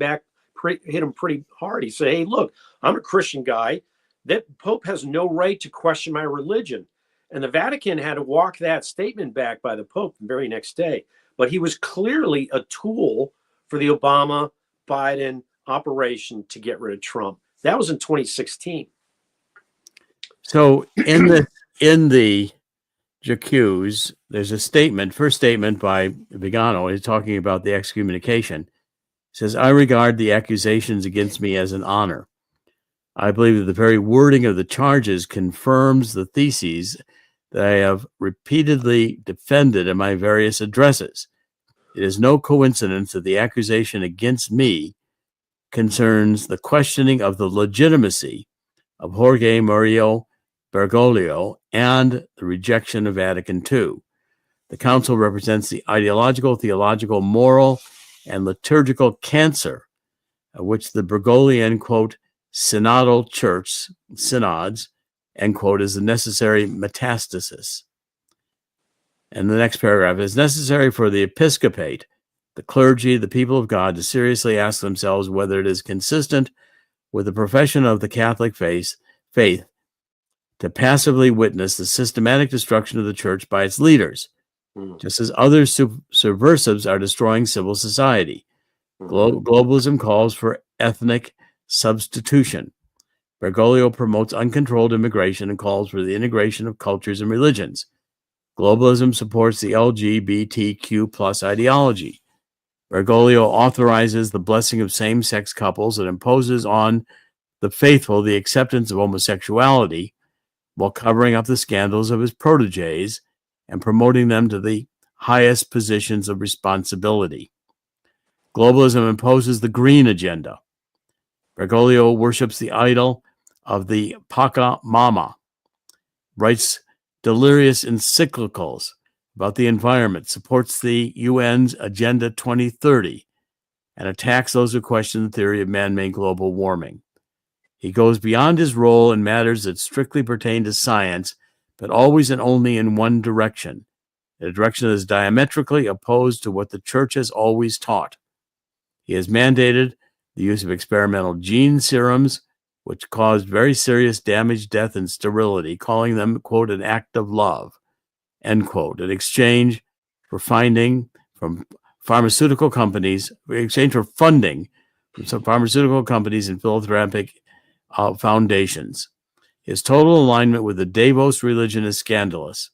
hard. He said, hey, look, I'm a Christian guy. That Pope has no right to question my religion. And the Vatican had to walk that statement back by the Pope the very next day. But he was clearly a tool for the Obama-Biden operation to get rid of Trump. That was in 2016. So in the J'accuse, there's a first statement by Vigano. He's talking about the excommunication. He says, I regard the accusations against me as an honor. I believe that the very wording of the charges confirms the theses that I have repeatedly defended in my various addresses. It is no coincidence that the accusation against me concerns the questioning of the legitimacy of Jorge Murillo Bergoglio and the rejection of Vatican II. The council represents the ideological, theological, moral, and liturgical cancer of which the Bergoglian, quote, synodal church, synods, end quote, is the necessary metastasis. And the next paragraph is necessary for the episcopate, the clergy, the people of God to seriously ask themselves whether it is consistent with the profession of the Catholic faith to passively witness the systematic destruction of the church by its leaders, just as other subversives are destroying civil society. Globalism calls for ethnic substitution. Bergoglio promotes uncontrolled immigration and calls for the integration of cultures and religions. Globalism supports the LGBTQ plus ideology. Bergoglio authorizes the blessing of same-sex couples and imposes on the faithful the acceptance of homosexuality while covering up the scandals of his proteges and promoting them to the highest positions of responsibility. Globalism imposes the green agenda. Bergoglio worships the idol of the Pachamama, writes delirious encyclicals about the environment, supports the UN's Agenda 2030, and attacks those who question the theory of man-made global warming. He goes beyond his role in matters that strictly pertain to science, but always and only in one direction, a direction that is diametrically opposed to what the Church has always taught. He has mandated the use of experimental gene serums, which caused very serious damage, death, and sterility, calling them, quote, an act of love, end quote, in exchange for funding from pharmaceutical companies, and philanthropic foundations. His total alignment with the Davos religion is scandalous.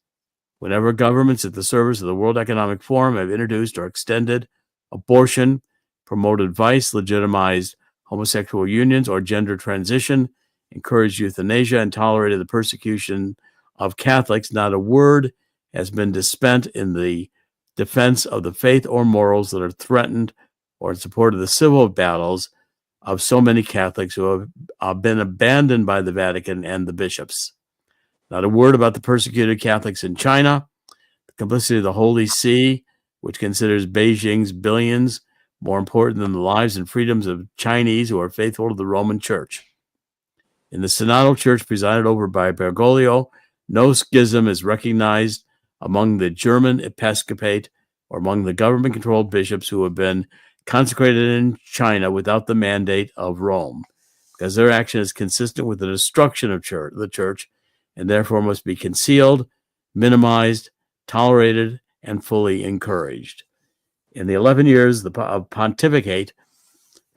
Whenever governments at the service of the World Economic Forum have introduced or extended abortion, promoted vice, legitimized homosexual unions or gender transition, encouraged euthanasia, and tolerated the persecution of Catholics, not a word has been spent in the defense of the faith or morals that are threatened or in support of the civil battles of so many Catholics who have been abandoned by the Vatican and the bishops. Not a word about the persecuted Catholics in China, the complicity of the Holy See, which considers Beijing's billions more important than the lives and freedoms of Chinese who are faithful to the Roman Church. In the synodal church presided over by Bergoglio, no schism is recognized among the German episcopate or among the government-controlled bishops who have been consecrated in China without the mandate of Rome, because their action is consistent with the destruction of the church and therefore must be concealed, minimized, tolerated, and fully encouraged. In the 11 years of pontificate,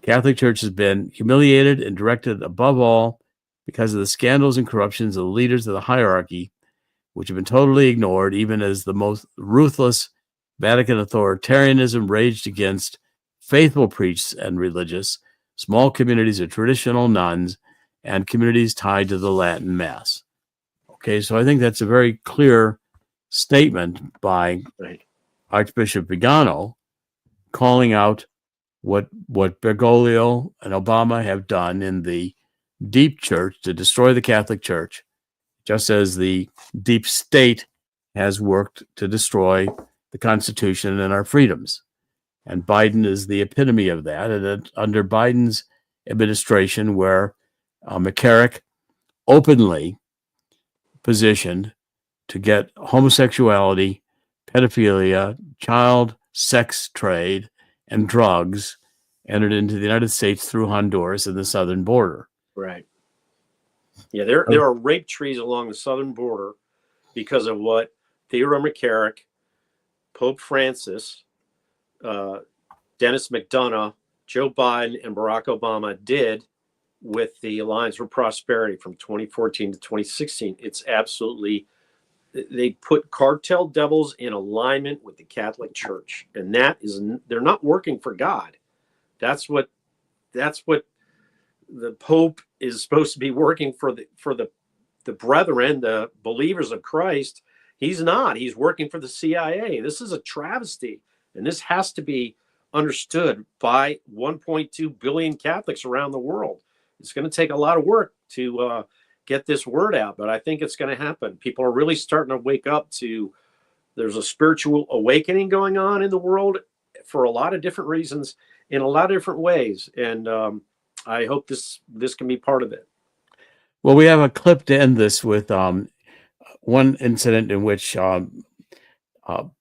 Catholic Church has been humiliated and directed above all because of the scandals and corruptions of the leaders of the hierarchy, which have been totally ignored, even as the most ruthless Vatican authoritarianism raged against faithful priests and religious, small communities of traditional nuns, and communities tied to the Latin Mass. Okay, so I think that's a very clear statement by Archbishop Vigano, calling out what Bergoglio and Obama have done in the deep church to destroy the Catholic Church, just as the deep state has worked to destroy the Constitution and our freedoms. And Biden is the epitome of that. And under Biden's administration, where McCarrick openly positioned to get homosexuality, pedophilia, child sex trade, and drugs entered into the United States through Honduras and the southern border. Right. Yeah, there are rape trees along the southern border because of what Theodore McCarrick, Pope Francis, Dennis McDonough, Joe Biden, and Barack Obama did with the Alliance for Prosperity from 2014 to 2016. It's absolutely, they put cartel devils in alignment with the Catholic Church, and that is, they're not working for God. That's what the Pope is supposed to be working for the brethren, the believers of Christ. He's not. He's working for the CIA. This is a travesty, and this has to be understood by 1.2 billion Catholics around the world. It's going to take a lot of work to get this word out, but I think it's going to happen. People are really starting to wake up to, there's a spiritual awakening going on in the world for a lot of different reasons, in a lot of different ways. And I hope this can be part of it. Well, we have a clip to end this with one incident in which Pope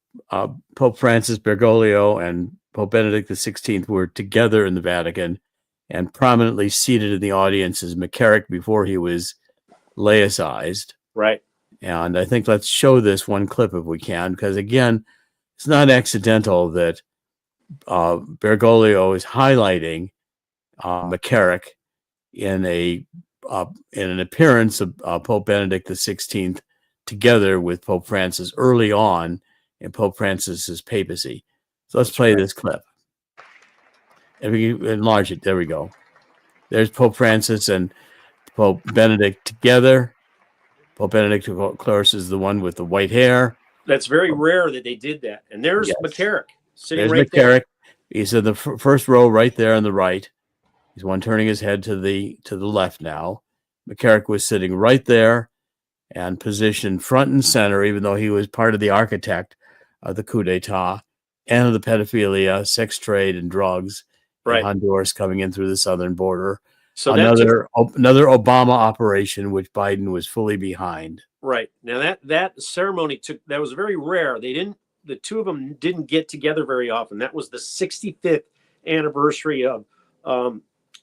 Francis, Bergoglio, and Pope Benedict XVI were together in the Vatican and prominently seated in the audience as McCarrick before he was laicized. Right. And I think let's show this one clip if we can, because again, it's not accidental that Bergoglio is highlighting McCarrick in an appearance of Pope Benedict XVI together with Pope Francis early on in Pope Francis's papacy. So let's play this clip. If we can enlarge it, there we go. There's Pope Francis and Pope Benedict together. Pope Benedict, of course, is the one with the white hair. That's very rare that they did that. And there's Yes. McCarrick sitting There's right McCarrick. there. He's in the first row right there on the right. He's one turning his head to the left now. McCarrick was sitting right there and positioned front and center, even though he was part of the architect of the coup d'etat and of the pedophilia, sex trade, and drugs in Honduras coming in through the southern border. So another Obama operation, which Biden was fully behind. Right. Now that ceremony that was very rare. The two of them didn't get together very often. That was the 65th anniversary of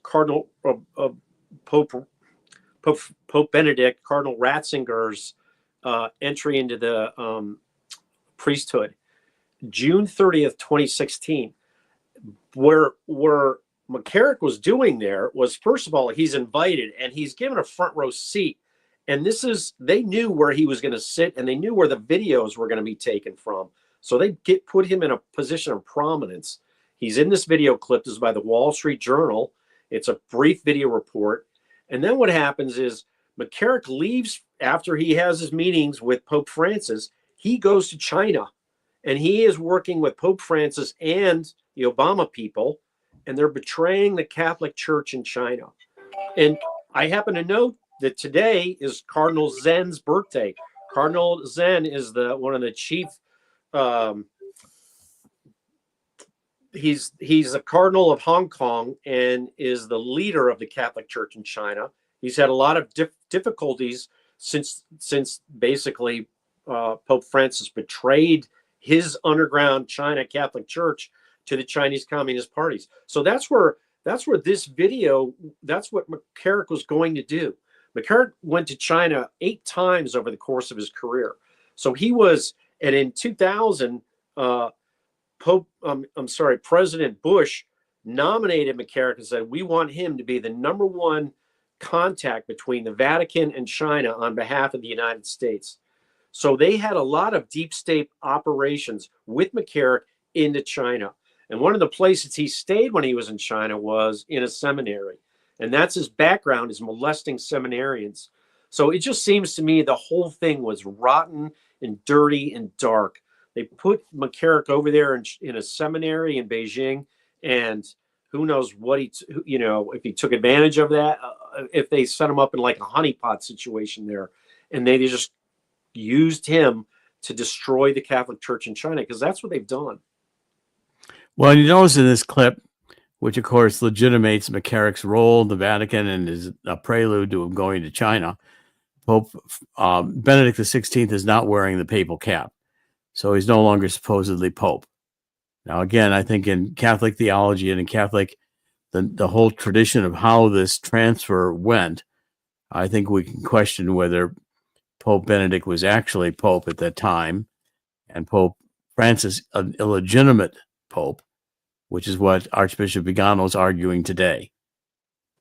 Cardinal Pope Benedict, Cardinal Ratzinger's entry into the priesthood, June 30th, 2016. Where McCarrick was doing there was, first of all, he's invited and he's given a front row seat. And they knew where he was going to sit, and they knew where the videos were going to be taken from. So they put him in a position of prominence. He's in this video clip. This is by the Wall Street Journal. It's a brief video report. And then what happens is McCarrick leaves after he has his meetings with Pope Francis. He goes to China, and he is working with Pope Francis and the Obama people, and they're betraying the Catholic Church in China. And I happen to know that today is Cardinal Zen's birthday. Cardinal Zen is one of the chief. He's a cardinal of Hong Kong and is the leader of the Catholic Church in China. He's had a lot of difficulties since basically Pope Francis betrayed his underground China Catholic Church to the Chinese Communist parties. So that's where this video, that's what McCarrick was going to do. McCarrick went to China 8 times over the course of his career. So and in 2000, President Bush nominated McCarrick and said, we want him to be the #1 contact between the Vatican and China on behalf of the United States. So they had a lot of deep state operations with McCarrick into China. And one of the places he stayed when he was in China was in a seminary. And that's his background, is molesting seminarians. So it just seems to me the whole thing was rotten and dirty and dark. They put McCarrick over there in a seminary in Beijing, and who knows what if he took advantage of that, if they set him up in like a honeypot situation there, and they just used him to destroy the Catholic Church in China, because that's what they've done. Well, you notice in this clip, which of course legitimates McCarrick's role in the Vatican and is a prelude to him going to China, Pope Benedict XVI is not wearing the papal cap. So he's no longer supposedly Pope. Now, again, I think in Catholic theology and in Catholic, the whole tradition of how this transfer went, I think we can question whether Pope Benedict was actually Pope at that time and Pope Francis an illegitimate Pope, which is what Archbishop Vigano is arguing today.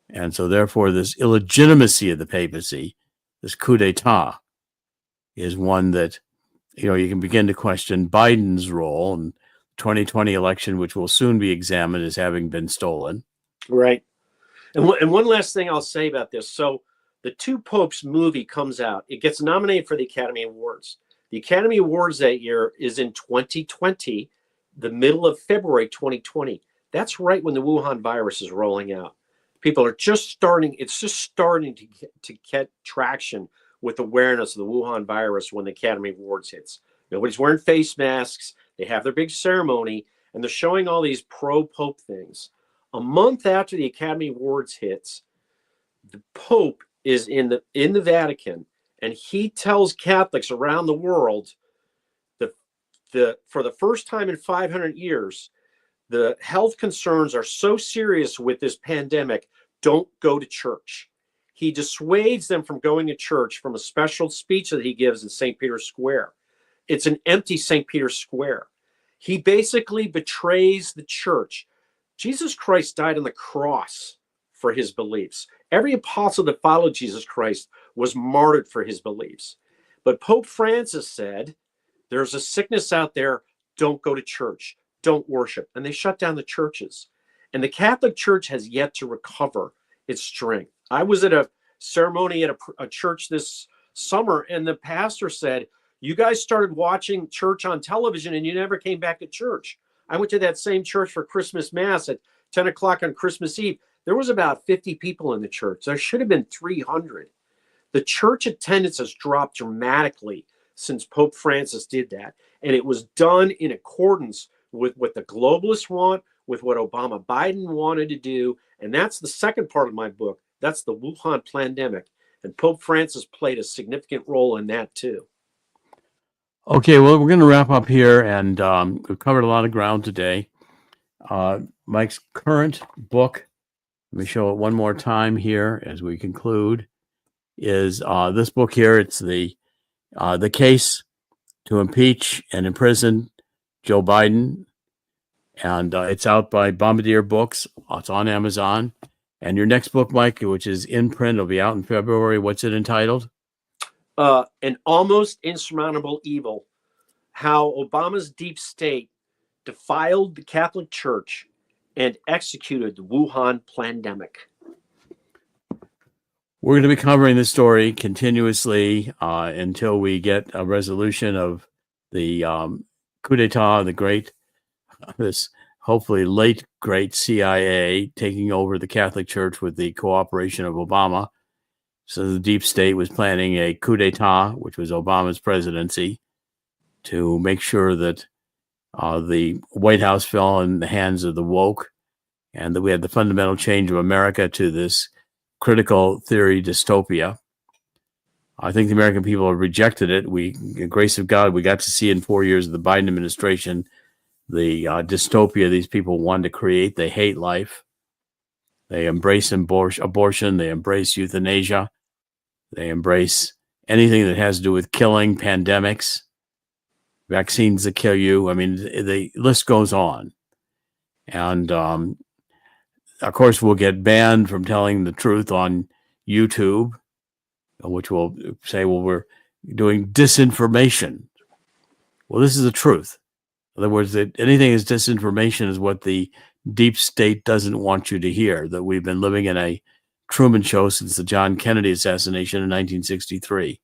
And so therefore this illegitimacy of the papacy, this coup d'etat, is one that, you can begin to question Biden's role in the 2020 election, which will soon be examined as having been stolen. Right. And one last thing I'll say about this. So the Two Popes movie comes out. It gets nominated for the Academy Awards. The Academy Awards that year is in 2020, the middle of February 2020. That's right when the Wuhan virus is rolling out. People are just starting to get traction with awareness of the Wuhan virus when the Academy Awards hits. Nobody's wearing face masks. They have their big ceremony, and they're showing all these pro-Pope things. A month after the Academy Awards hits, the Pope is in the Vatican, and he tells Catholics around the world for the first time in 500 years, the health concerns are so serious with this pandemic, don't go to church. He dissuades them from going to church from a special speech that he gives in St. Peter's Square. It's an empty St. Peter's Square. He basically betrays the church. Jesus Christ died on the cross for his beliefs. Every apostle that followed Jesus Christ was martyred for his beliefs. But Pope Francis said, there's a sickness out there, don't go to church, don't worship. And they shut down the churches. And the Catholic Church has yet to recover its strength. I was at a ceremony at a church this summer, and the pastor said, You guys started watching church on television and you never came back to church. I went to that same church for Christmas Mass at 10 o'clock on Christmas Eve. There was about 50 people in the church. There should have been 300. The church attendance has dropped dramatically since Pope Francis did that. And it was done in accordance with what the globalists want, with what Obama Biden wanted to do. And that's the second part of my book. That's the Wuhan pandemic. And Pope Francis played a significant role in that too. Okay, well, we're going to wrap up here, and we've covered a lot of ground today. Mike's current book, let me show it one more time here as we conclude, is this book here. It's the case to impeach and imprison Joe Biden, and it's out by Bombardier Books. It's on Amazon. And your next book, Mike, which is in print, will be out in February. What's it entitled? An Almost Insurmountable Evil: How Obama's Deep State Defiled the Catholic Church and Executed the Wuhan Pandemic. We're going to be covering this story continuously until we get a resolution of the coup d'etat, this hopefully late great CIA taking over the Catholic Church with the cooperation of Obama. So the deep state was planning a coup d'etat, which was Obama's presidency, to make sure that the White House fell in the hands of the woke, and that we had the fundamental change of America to this critical theory dystopia. I think the American people have rejected it. The grace of God, we got to see in 4 years of the Biden administration the dystopia these people wanted to create. They hate life. They embrace abortion. They embrace euthanasia. They embrace anything that has to do with killing, pandemics, vaccines that kill you. I mean, the list goes on. And, of course, we'll get banned from telling the truth on YouTube, which will say, well, we're doing disinformation. Well, this is the truth. In other words, that anything is disinformation is what the deep state doesn't want you to hear, that we've been living in a Truman Show since the John Kennedy assassination in 1963.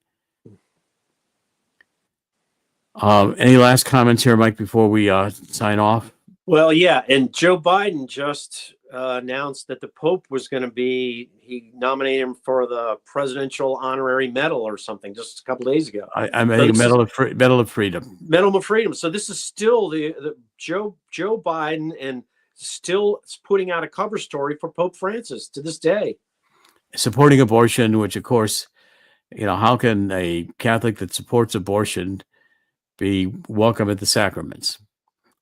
Any last comments here, Mike, before we sign off? Well, yeah, and Joe Biden just announced that the Pope was going to he nominated him for the Presidential Honorary Medal or something just a couple days ago. I'm a Medal of Freedom. Medal of Freedom. So this is still the Joe Biden, and still putting out a cover story for Pope Francis to this day. Supporting abortion, which, of course, how can a Catholic that supports abortion be welcome at the sacraments,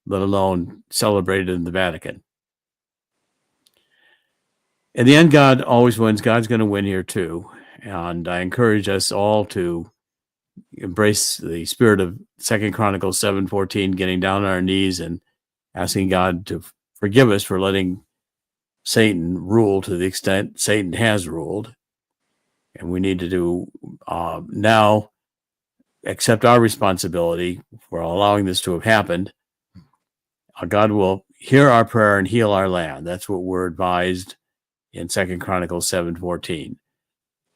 let alone celebrated in the Vatican? In the end, God always wins. God's going to win here too. And I encourage us all to embrace the spirit of 2 Chronicles 7:14, getting down on our knees and asking God to forgive us for letting Satan rule to the extent Satan has ruled. And we need to do now accept our responsibility for allowing this to have happened. God will hear our prayer and heal our land. That's what we're advised in 2 Chronicles 7:14.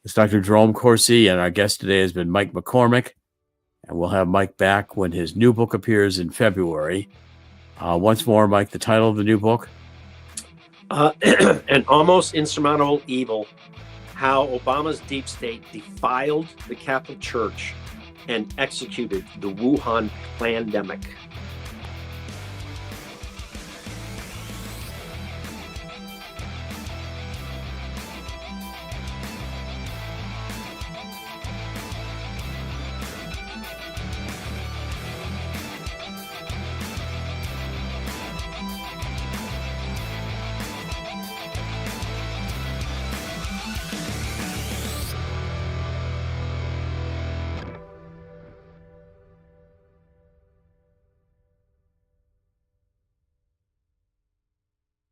It's Dr. Jerome Corsi, and our guest today has been Mike McCormick, and we'll have Mike back when his new book appears in February. Once more, Mike, the title of the new book? An Almost Insurmountable Evil: How Obama's Deep State Defiled the Catholic Church and Executed the Wuhan Pandemic.